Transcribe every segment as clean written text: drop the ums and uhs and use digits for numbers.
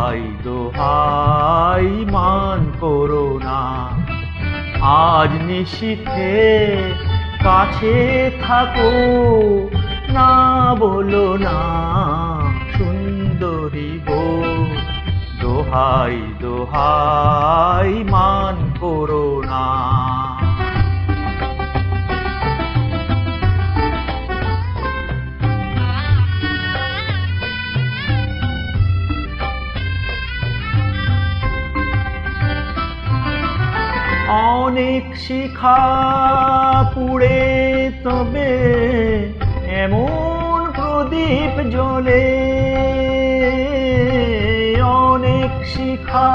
দোহাই দোহাই মান করো না। আজ নিশীথে কাছে থাকো, না বলো না সুন্দরী গো। দোহাই দোহাই মান করো না। অনেক শিখা পুড়ে তবে এমন প্রদীপ জ্বলে। অনেক শিখা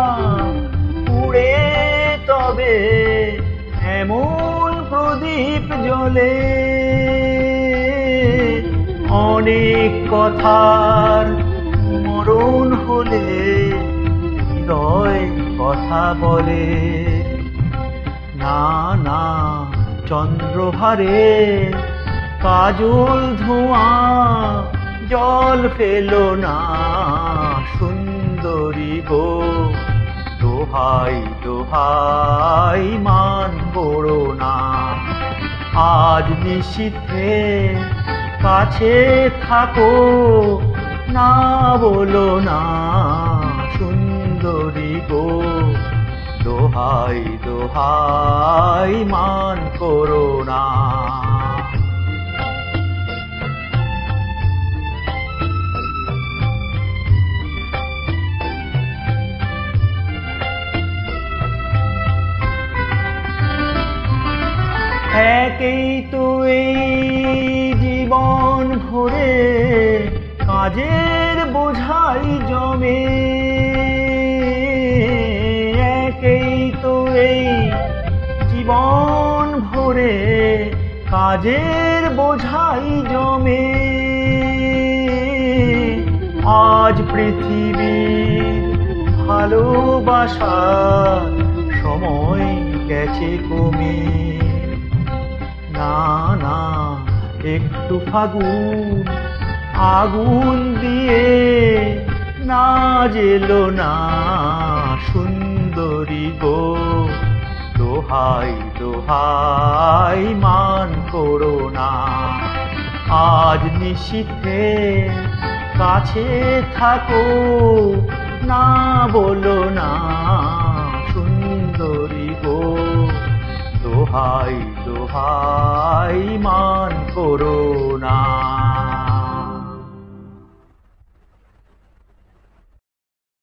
পুড়ে তবে এমন প্রদীপ জ্বলে। অনেক কথার মরণ হলে হৃদয় কথা বলে। না না চন্দ্রহারে কাজল ধোঁয়া জল ফেলো না সুন্দরী গো। দোহাই দোহাই মান করো না। আজ নিশীথে কাছে থাকো, না বলো না সুন্দরী গো। দোহাই দোহাই মান করো না। একেই তো এই জীবন ভরে কাজের বোঝাই জমে। একেই তো এই জীবন ভরে কাজের বোঝাই জমে। আজ পৃথিবীর ভালোবাসার সময় গেছে কমে। না না একটু ফাগুন আগুন দিয়ে না জেলো না সুন্দরী গো। দোহাই দোহাই মান করো না। আজ নিশীথে কাছে থাকো, না বলো না সুন্দরী গো। দোহাই দোহাই মান করো না।